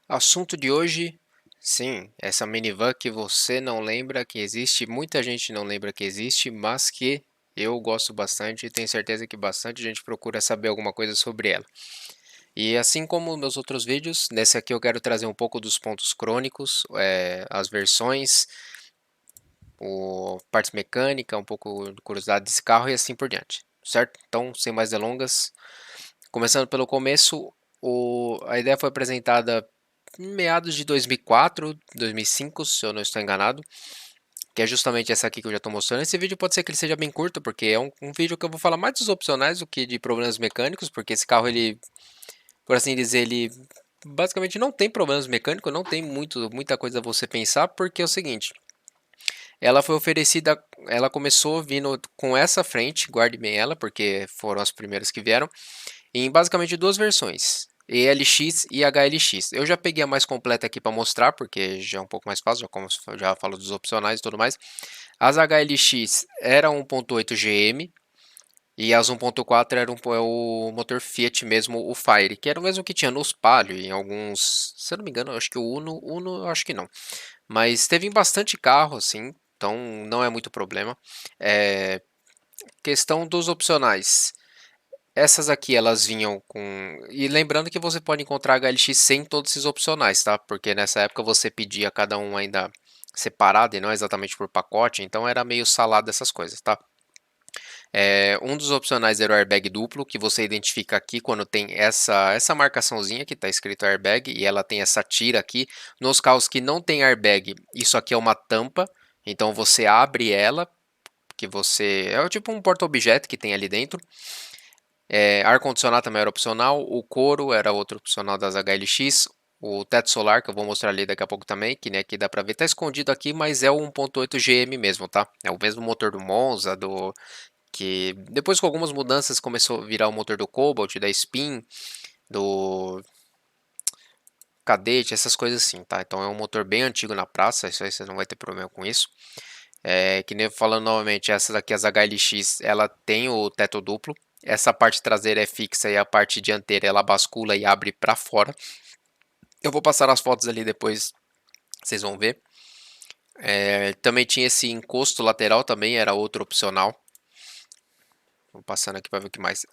Assunto de hoje, sim, essa minivan que você não lembra que existe, muita gente não lembra que existe, mas que eu gosto bastante e tenho certeza que bastante gente procura saber alguma coisa sobre ela. E assim como meus outros vídeos, nesse aqui eu quero trazer um pouco dos pontos crônicos, as versões, partes mecânicas, um pouco de curiosidade desse carro e assim por diante, certo? Então, sem mais delongas, começando pelo começo, a ideia foi apresentada em meados de 2004, 2005, se eu não estou enganado, que é justamente essa aqui que eu já estou mostrando. Esse vídeo pode ser que ele seja bem curto, porque é um vídeo que eu vou falar mais dos opcionais do que de problemas mecânicos, porque esse carro, ele, por assim dizer, ele basicamente não tem problemas mecânicos, não tem muita coisa a você pensar, porque é o seguinte, ela foi oferecida, ela começou vindo com essa frente, guarde bem ela, porque foram as primeiras que vieram, em basicamente duas versões, ELX e HLX. Eu já peguei a mais completa aqui para mostrar, porque já é um pouco mais fácil, já falo dos opcionais e tudo mais. As HLX eram 1.8 GM e as 1.4 eram o motor Fiat mesmo, o Fire, que era o mesmo que tinha nos Palio e em alguns, se eu não me engano, acho que o Uno eu acho que não. Mas teve em bastante carro, assim, então não é muito problema. É, questão dos opcionais. Essas aqui elas vinham com. E lembrando que você pode encontrar HLX sem todos esses opcionais, tá? Porque nessa época você pedia cada um ainda separado e não exatamente por pacote, então era meio salado essas coisas, tá? Um dos opcionais era o airbag duplo, que você identifica aqui quando tem essa marcaçãozinha que está escrito airbag e ela tem essa tira aqui. Nos carros que não tem airbag, isso aqui é uma tampa, então você abre ela, que você. É tipo um porta-objeto que tem ali dentro. Ar-condicionado também era opcional, o couro era outro opcional das HLX, o teto solar, que eu vou mostrar ali daqui a pouco também, que nem aqui dá pra ver, tá escondido aqui, mas é o 1.8 GM mesmo, tá? É o mesmo motor do Monza, que depois com algumas mudanças começou a virar o motor do Cobalt, da Spin, do Cadete, essas coisas assim, tá? Então é um motor bem antigo na praça, isso aí você não vai ter problema com isso. Que nem falando novamente, essa daqui, as HLX, ela tem o teto duplo. Essa parte traseira é fixa e a parte dianteira ela bascula e abre para fora. Eu vou passar as fotos ali depois, vocês vão ver. Também tinha esse encosto lateral, também era outro opcional. Vou passando aqui para ver o que mais.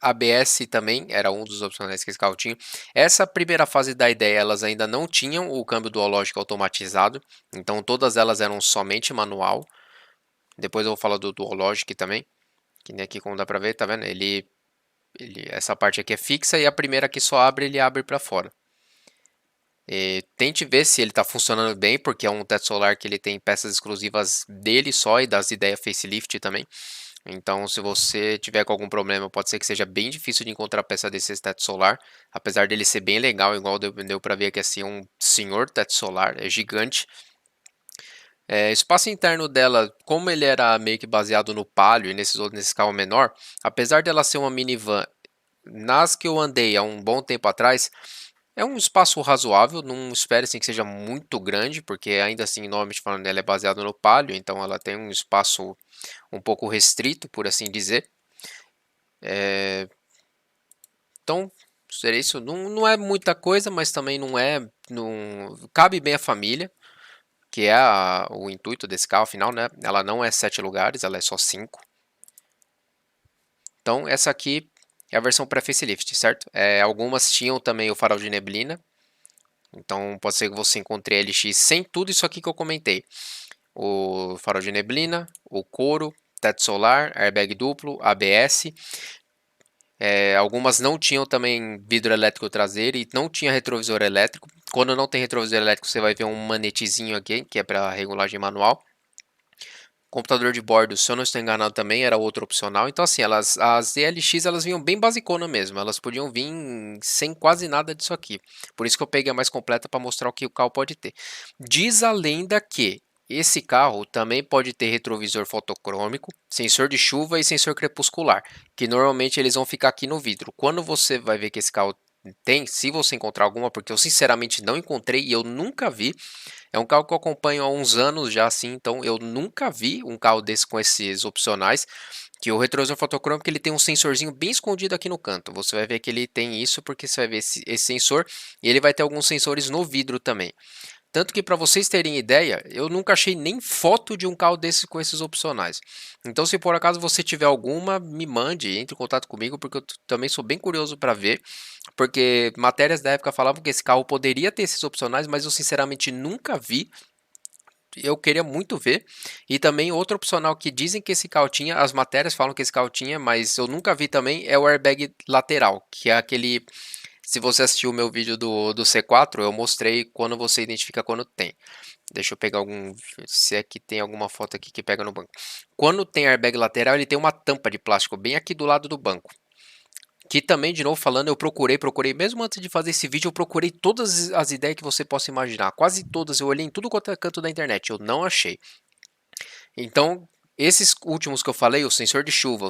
ABS também era um dos opcionais que esse carro tinha. Essa primeira fase da ideia, elas ainda não tinham o câmbio duológico automatizado, então todas elas eram somente manual. Depois eu vou falar do duológico também, que nem aqui como dá pra ver, tá vendo? Essa parte aqui é fixa e a primeira que só abre, ele abre para fora. Tente ver se ele está funcionando bem, porque é um teto solar que ele tem peças exclusivas dele só e das ideias facelift também. Então, se você tiver com algum problema, pode ser que seja bem difícil de encontrar peça desse teto solar, apesar dele ser bem legal, igual deu para ver que assim, é um senhor teto solar, é gigante. Espaço interno dela, como ele era meio que baseado no Palio e nesse carro menor, apesar dela ser uma minivan, nas que eu andei há um bom tempo atrás, é um espaço razoável, não espere assim que seja muito grande, porque ainda assim, normalmente falando, ela é baseada no Palio, então ela tem um espaço um pouco restrito, por assim dizer. Então, seria isso. Não, não é muita coisa, mas também não é. Não, cabe bem a família, que é o intuito desse carro, afinal, né? Ela não é 7 lugares, ela é só 5. Então, essa aqui é a versão pré-facelift, certo? Algumas tinham também o farol de neblina. Então, pode ser que você encontre LX sem tudo isso aqui que eu comentei. O farol de neblina, o couro, teto solar, airbag duplo, ABS. Algumas não tinham também vidro elétrico traseiro e não tinha retrovisor elétrico. Quando não tem retrovisor elétrico, você vai ver um manetezinho aqui, que é para regulagem manual. Computador de bordo, se eu não estou enganado, também era outro opcional. Então, assim, as ELX elas vinham bem basicona mesmo. Elas podiam vir sem quase nada disso aqui. Por isso que eu peguei a mais completa para mostrar o que o carro pode ter. Diz a lenda que esse carro também pode ter retrovisor fotocrômico, sensor de chuva e sensor crepuscular, que normalmente eles vão ficar aqui no vidro. Quando você vai ver que esse carro tem, se você encontrar alguma, porque eu sinceramente não encontrei e eu nunca vi, é um carro que eu acompanho há uns anos já assim, então eu nunca vi um carro desse com esses opcionais, Que o retrovisor fotocrômico ele tem um sensorzinho bem escondido aqui no canto. Você vai ver que ele tem isso porque você vai ver esse sensor e ele vai ter alguns sensores no vidro também. Tanto que para vocês terem ideia, eu nunca achei nem foto de um carro desse com esses opcionais. Então se por acaso você tiver alguma, me mande, entre em contato comigo porque eu também sou bem curioso para ver. Porque matérias da época falavam que esse carro poderia ter esses opcionais, mas eu sinceramente nunca vi. Eu queria muito ver. E também outro opcional que dizem que esse carro tinha, as matérias falam que esse carro tinha, mas eu nunca vi também, é o airbag lateral, que é aquele. Se você assistiu o meu vídeo do C4, eu mostrei quando você identifica quando tem. Deixa eu pegar algum. Se é que tem alguma foto aqui que pega no banco. Quando tem airbag lateral, ele tem uma tampa de plástico bem aqui do lado do banco. Que também, de novo falando, eu procurei, mesmo antes de fazer esse vídeo, eu procurei todas as ideias que você possa imaginar. Quase todas, eu olhei em tudo quanto é canto da internet, eu não achei. Então, esses últimos que eu falei, o sensor de chuva,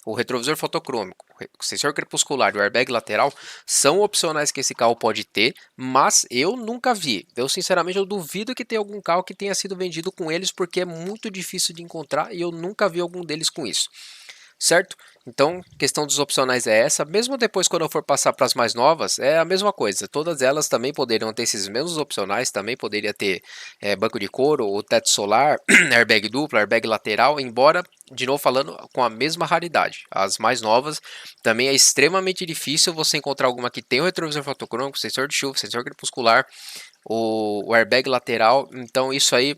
o retrovisor fotocrômico, o sensor crepuscular e o airbag lateral, são opcionais que esse carro pode ter, mas eu nunca vi. Eu, sinceramente, eu duvido que tenha algum carro que tenha sido vendido com eles, porque é muito difícil de encontrar e eu nunca vi algum deles com isso. Certo? Então, questão dos opcionais é essa. Mesmo depois, quando eu for passar para as mais novas, é a mesma coisa. Todas elas também poderiam ter esses mesmos opcionais, também poderia ter banco de couro, o teto solar, airbag duplo, airbag lateral, embora, de novo falando, com a mesma raridade. As mais novas também é extremamente difícil você encontrar alguma que tenha o retrovisor fotocrômico, sensor de chuva, sensor crepuscular, o airbag lateral. Então, isso aí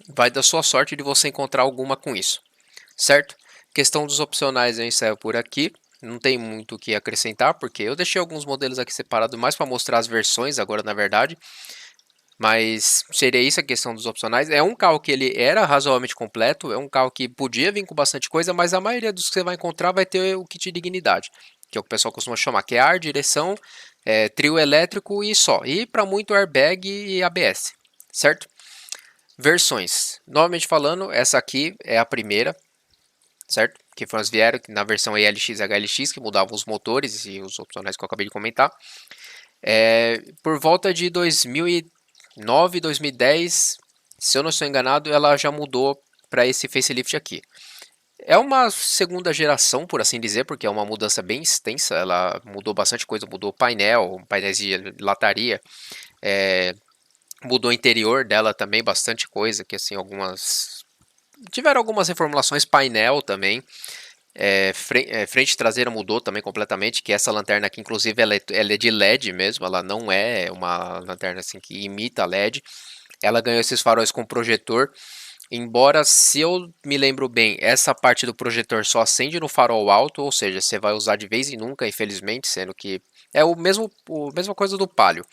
vai da sua sorte de você encontrar alguma com isso, certo? Questão dos opcionais eu encerro por aqui. Não tem muito o que acrescentar, porque eu deixei alguns modelos aqui separados mais para mostrar as versões agora, na verdade. Mas seria isso a questão dos opcionais. É um carro que ele era razoavelmente completo, é um carro que podia vir com bastante coisa, mas a maioria dos que você vai encontrar vai ter o kit de dignidade, que é o que o pessoal costuma chamar, que é ar, direção, trio elétrico e só. E para muito airbag e ABS, certo? Versões. Novamente falando, essa aqui é a primeira, certo? Que foram as vieram na versão ELX e HLX, que mudavam os motores e os opcionais que eu acabei de comentar. Por volta de 2009, 2010, se eu não estou enganado, ela já mudou para esse facelift aqui. É uma segunda geração, por assim dizer, porque é uma mudança bem extensa. Ela mudou bastante coisa, mudou painel, painéis de lataria, mudou o interior dela também, bastante coisa, que assim, tiveram algumas reformulações, painel também. Frente traseira mudou também completamente, que essa lanterna aqui, inclusive, ela é de LED mesmo, ela não é uma lanterna assim que imita LED. Ela ganhou esses faróis com projetor, embora, se eu me lembro bem, essa parte do projetor só acende no farol alto, ou seja, você vai usar de vez em nunca, infelizmente, sendo que é a mesma coisa do Palio.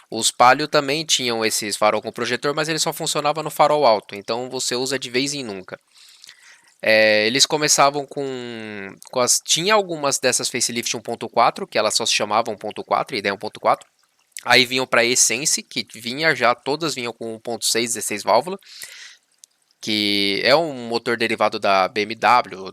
Os Palio também tinham esses farol com projetor, mas ele só funcionava no farol alto, então você usa de vez em nunca. Eles começavam tinha algumas dessas facelift 1.4, que elas só se chamavam 1.4, ideia 1.4. Aí vinham para Essence, que todas vinham com 1.6, 16 válvula, que é um motor derivado da BMW,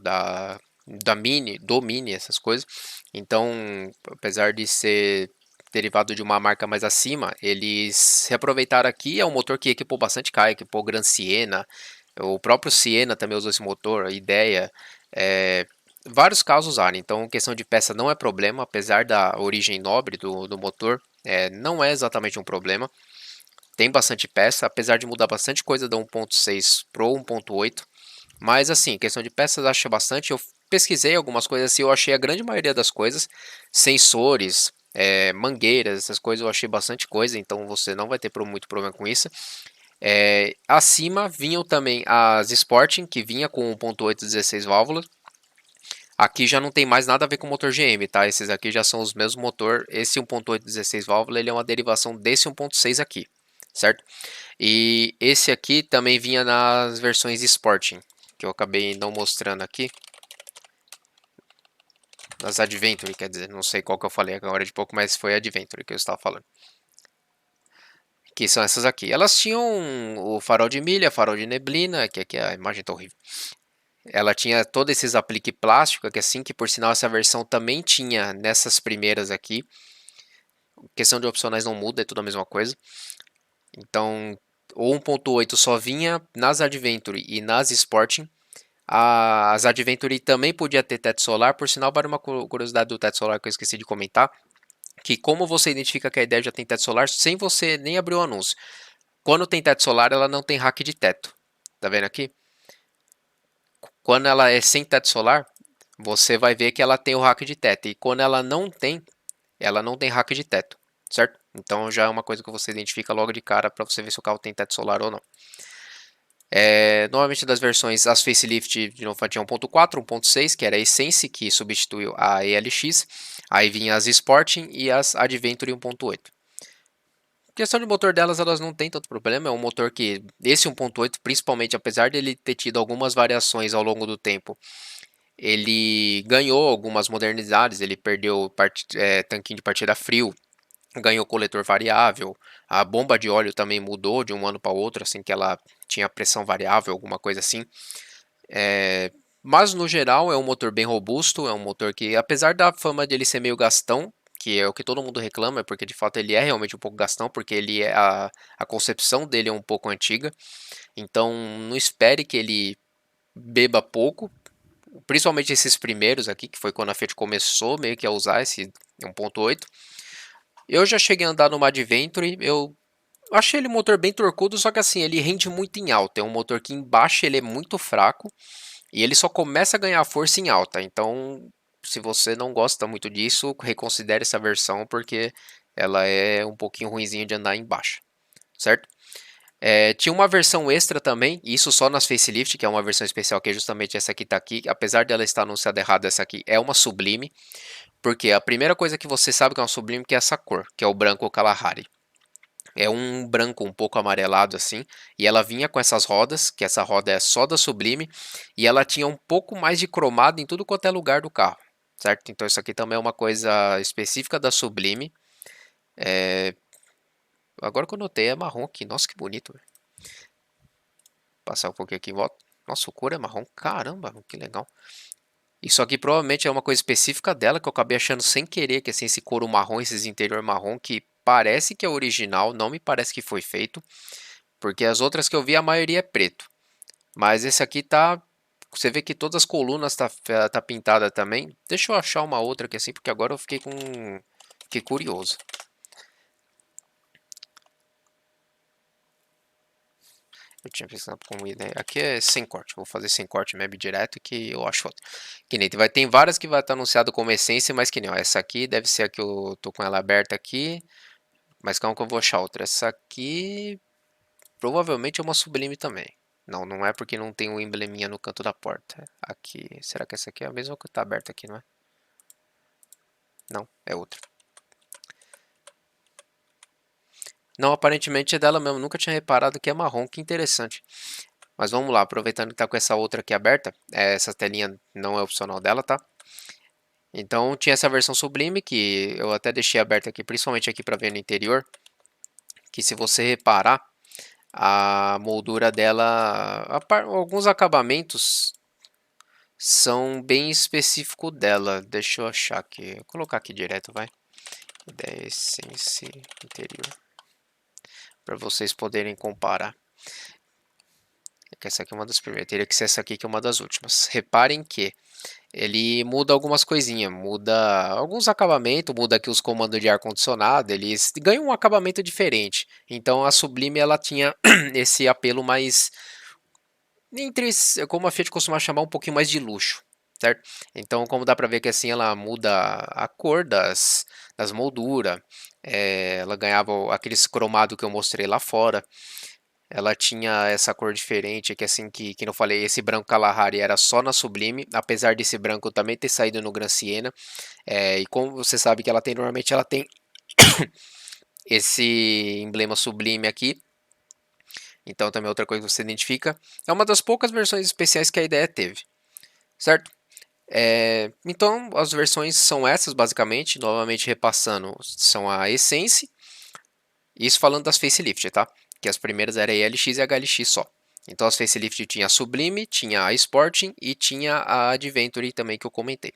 do Mini, essas coisas. Então, apesar de ser derivado de uma marca mais acima, eles reaproveitaram aqui, é um motor que equipou bastante carro, equipou Gran Siena, o próprio Siena também usou esse motor, a ideia, vários carros usaram, então questão de peça não é problema, apesar da origem nobre do motor, não é exatamente um problema, tem bastante peça, apesar de mudar bastante coisa da 1.6 Pro 1.8, mas assim, questão de peças acho bastante, eu pesquisei algumas coisas assim, eu achei a grande maioria das coisas, sensores, mangueiras, essas coisas eu achei bastante coisa, então você não vai ter muito problema com isso. Acima vinham também as Sporting, que vinha com 1.8 16 válvulas. Aqui já não tem mais nada a ver com o motor GM, tá? Esses aqui já são os mesmos motor. Esse 1.8 16 válvulas, ele é uma derivação desse 1.6 aqui, certo? E esse aqui também vinha nas versões Sporting, que eu acabei não mostrando aqui. Nas Adventure, quer dizer, não sei qual que eu falei agora de pouco, mas foi Adventure que eu estava falando. Que são essas aqui. Elas tinham o farol de milha, farol de neblina, que aqui a imagem tá horrível. Ela tinha todos esses aplique plástico, que assim, que por sinal essa versão também tinha nessas primeiras aqui. Questão de opcionais não muda, é tudo a mesma coisa. Então, o 1.8 só vinha nas Adventure e nas Sporting. As Adventure também podia ter teto solar, por sinal, vale uma curiosidade do teto solar que eu esqueci de comentar, que como você identifica que a ideia já tem teto solar, sem você nem abrir o anúncio. Quando tem teto solar, ela não tem hack de teto. Tá vendo aqui? Quando ela é sem teto solar, você vai ver que ela tem o hack de teto. E quando ela não tem hack de teto, certo? Então já é uma coisa que você identifica logo de cara para você ver se o carro tem teto solar ou não. Normalmente das versões, as facelift de novo tinha 1.4, 1.6, que era a Essence, que substituiu a ELX. Aí vinha as Sporting e as Adventure 1.8. Questão de motor delas, elas não tem tanto problema. É um motor que, esse 1.8, principalmente, apesar dele ter tido algumas variações ao longo do tempo, ele ganhou algumas modernidades. Ele perdeu tanquinho de partida frio, ganhou coletor variável, a bomba de óleo também mudou de um ano para o outro, assim que ela tinha pressão variável, alguma coisa assim. Mas no geral é um motor bem robusto, é um motor que, apesar da fama dele ser meio gastão, que é o que todo mundo reclama, porque de fato ele é realmente um pouco gastão, porque ele a concepção dele é um pouco antiga, então não espere que ele beba pouco, principalmente esses primeiros aqui, que foi quando a Fiat começou meio que a usar esse 1.8. Eu já cheguei a andar numa Adventure, eu achei ele um motor bem torcudo, só que assim, ele rende muito em alta, é um motor que embaixo ele é muito fraco, e ele só começa a ganhar força em alta. Então, se você não gosta muito disso, reconsidere essa versão, porque ela é um pouquinho ruinzinha de andar embaixo, certo? Tinha uma versão extra também, isso só nas facelift, que é uma versão especial, que é justamente essa que está aqui. Apesar dela estar anunciada errada, essa aqui é uma Sublime, porque a primeira coisa que você sabe que é uma Sublime que é essa cor, que é o branco Kalahari. É um branco um pouco amarelado assim, e ela vinha com essas rodas, que essa roda é só da Sublime, e ela tinha um pouco mais de cromado em tudo quanto é lugar do carro, certo? Então isso aqui também é uma coisa específica da Sublime. Agora que eu notei é marrom aqui, nossa que bonito. Véio. Passar um pouquinho aqui em volta. Nossa, o couro é marrom, caramba, que legal. Isso aqui provavelmente é uma coisa específica dela que eu acabei achando sem querer, que assim, esse couro marrom, esses interior marrom, que parece que é original, não me parece que foi feito. Porque as outras que eu vi, a maioria é preto. Mas esse aqui tá. Você vê que todas as colunas tá pintada também. Deixa eu achar uma outra aqui assim, porque agora eu fiquei curioso. Eu tinha pensado como ideia. Aqui é sem corte. Vou fazer sem corte map direto que eu acho outra. Que nem tem várias que vai estar anunciado como essência, mas que nem. Ó, essa aqui deve ser a que eu tô com ela aberta aqui. Mas calma que eu vou achar outra. Essa aqui provavelmente é uma sublime também. Não, não é porque não tem um embleminha no canto da porta. Aqui, será que essa aqui é a mesma que está aberta aqui, não é? Não, é outra. Não, aparentemente é dela mesmo. Nunca tinha reparado que é marrom. Que interessante. Mas vamos lá, aproveitando que tá com essa outra aqui aberta. Essa telinha não é opcional dela, tá? Então tinha essa versão sublime que eu até deixei aberta aqui, principalmente aqui para ver no interior. Que se você reparar, a moldura dela, alguns acabamentos são bem específicos dela. Deixa eu achar aqui. Vou colocar aqui direto, vai. Da Essence interior. Para vocês poderem comparar. Essa aqui é uma das primeiras. Teria que ser essa aqui que é uma das últimas. Reparem que ele muda algumas coisinhas. Muda alguns acabamentos. Muda aqui os comandos de ar-condicionado. Eles ganham um acabamento diferente. Então a Sublime ela tinha esse apelo mais... como a Fiat costuma chamar, um pouquinho mais de luxo. Certo? Então, como dá para ver que assim ela muda a cor das molduras, ela ganhava aqueles cromado que eu mostrei lá fora, ela tinha essa cor diferente, que assim que eu falei, esse branco Kalahari era só na Sublime, apesar desse branco também ter saído no Gran Siena, e como você sabe que ela tem, normalmente ela tem esse emblema Sublime aqui, então também é outra coisa que você identifica, é uma das poucas versões especiais que a ideia teve, certo? Então as versões são essas basicamente, novamente repassando, são a Essence, isso falando das facelift, tá? Que as primeiras eram a ELX e a HLX só. Então as facelift tinha a Sublime, tinha a Sporting e tinha a Adventure também que eu comentei.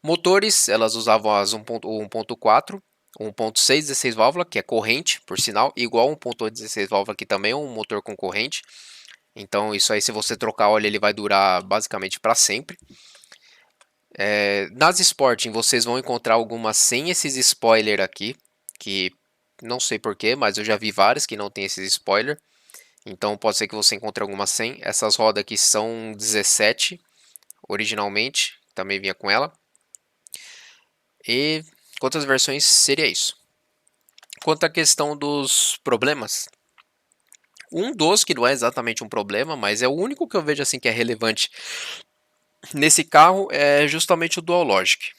Motores, elas usavam as 1.4, 1.6 16 válvula, que é corrente, por sinal, igual 1.8 16 válvula que também é um motor com corrente. Então isso aí, se você trocar óleo, ele vai durar basicamente para sempre. Nas Sporting vocês vão encontrar algumas sem esses spoiler aqui, que não sei porquê, mas eu já vi várias que não tem esses spoiler. Então pode ser que você encontre algumas sem. Essas rodas aqui são 17 originalmente, também vinha com ela. E quantas versões seria isso? Quanto à questão dos problemas, um dos que não é exatamente um problema, mas é o único que eu vejo assim que é relevante nesse carro é justamente o Dual Logic.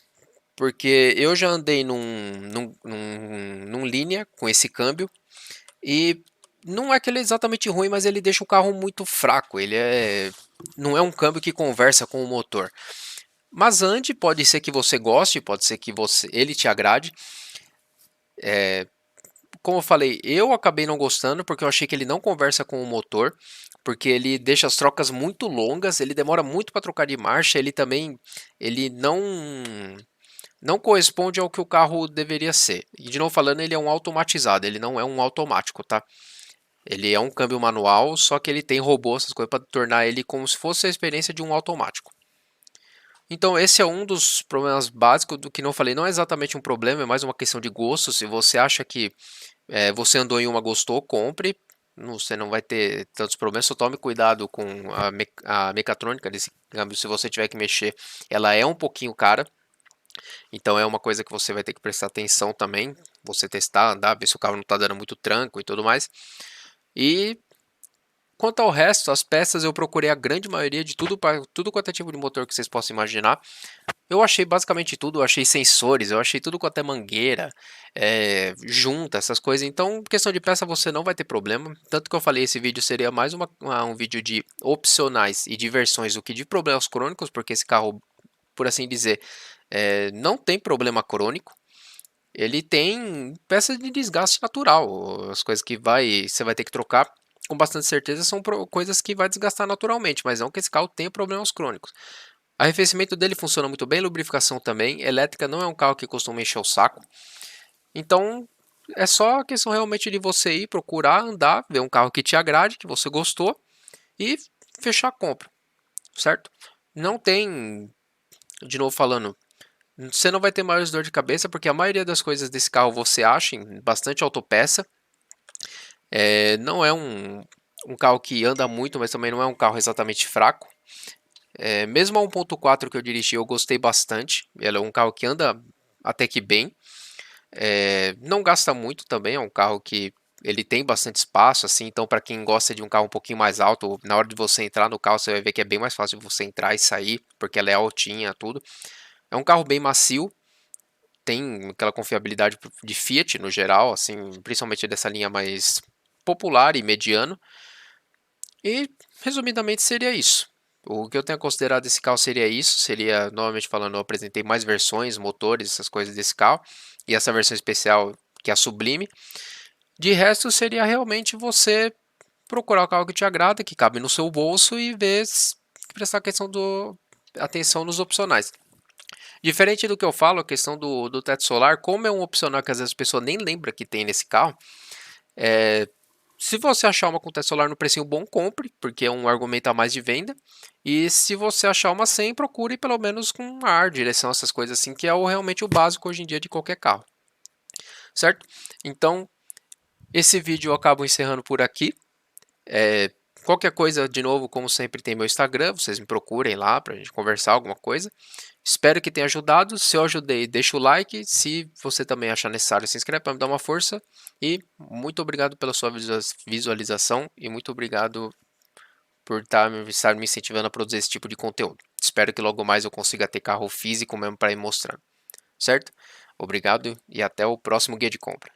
Porque eu já andei num Linea com esse câmbio e não é que ele é exatamente ruim, mas ele deixa o carro muito fraco. Não é um câmbio que conversa com o motor. Mas ande, pode ser que você goste, pode ser que ele te agrade. Como eu falei, eu acabei não gostando porque eu achei que ele não conversa com o motor, porque ele deixa as trocas muito longas, ele demora muito para trocar de marcha, ele não corresponde ao que o carro deveria ser. E de novo falando, ele é um automatizado, ele não é um automático, tá? Ele é um câmbio manual, só que ele tem robô, essas coisas, para tornar ele como se fosse a experiência de um automático. Então esse é um dos problemas básicos do que não falei. Não é exatamente um problema, é mais uma questão de gosto. Se você acha que você andou em uma, gostou, compre. Você não vai ter tantos problemas. Só tome cuidado com a mecatrônica desse câmbio. Se você tiver que mexer, ela é um pouquinho cara. Então é uma coisa que você vai ter que prestar atenção também. Você testar, andar, ver se o carro não está dando muito tranco e tudo mais. E quanto ao resto, as peças eu procurei a grande maioria de tudo quanto é tipo de motor que vocês possam imaginar. Eu achei basicamente tudo, eu achei sensores, eu achei tudo quanto é mangueira, junta, essas coisas. Então, questão de peça você não vai ter problema. Tanto que eu falei, esse vídeo seria mais um vídeo de opcionais e diversões do que de problemas crônicos, porque esse carro, por assim dizer, não tem problema crônico. Ele tem peças de desgaste natural, as coisas que você vai ter que trocar. Com bastante certeza são coisas que vai desgastar naturalmente, mas não que esse carro tenha problemas crônicos. Arrefecimento dele funciona muito bem, lubrificação também. Elétrica não é um carro que costuma encher o saco. Então é só a questão realmente de você ir procurar andar, ver um carro que te agrade, que você gostou e fechar a compra, certo? Não tem, de novo falando, você não vai ter maiores dor de cabeça porque a maioria das coisas desse carro você acha em bastante autopeça. Não é um carro que anda muito, mas também não é um carro exatamente fraco. Mesmo a 1.4 que eu dirigi, eu gostei bastante. Ela é um carro que anda até que bem. Não gasta muito também, é um carro que ele tem bastante espaço, assim, então para quem gosta de um carro um pouquinho mais alto, na hora de você entrar no carro, você vai ver que é bem mais fácil de você entrar e sair, porque ela é altinha, tudo. É um carro bem macio, tem aquela confiabilidade de Fiat no geral, assim, principalmente dessa linha mais popular e mediano. E, resumidamente, seria isso. O que eu tenho considerado desse carro seria isso. Seria, novamente falando, eu apresentei mais versões, motores, essas coisas desse carro. E essa versão especial, que é a Sublime. De resto, seria realmente você procurar o carro que te agrada, que cabe no seu bolso e prestar atenção nos opcionais. Diferente do que eu falo, a questão do teto solar, como é um opcional que às vezes a pessoa nem lembra que tem nesse carro, se você achar uma com teto solar no precinho bom, compre, porque é um argumento a mais de venda. E se você achar uma sem, procure pelo menos com ar, direção, essas coisas assim, que é realmente o básico hoje em dia de qualquer carro. Certo? Então, esse vídeo eu acabo encerrando por aqui. Qualquer coisa, de novo, como sempre, tem meu Instagram, vocês me procurem lá pra gente conversar alguma coisa. Espero que tenha ajudado. Se eu ajudei, deixa o like. Se você também achar necessário, se inscreve para me dar uma força. E muito obrigado pela sua visualização e muito obrigado por estar me incentivando a produzir esse tipo de conteúdo. Espero que logo mais eu consiga ter carro físico mesmo para ir mostrando. Certo? Obrigado e até o próximo guia de compra.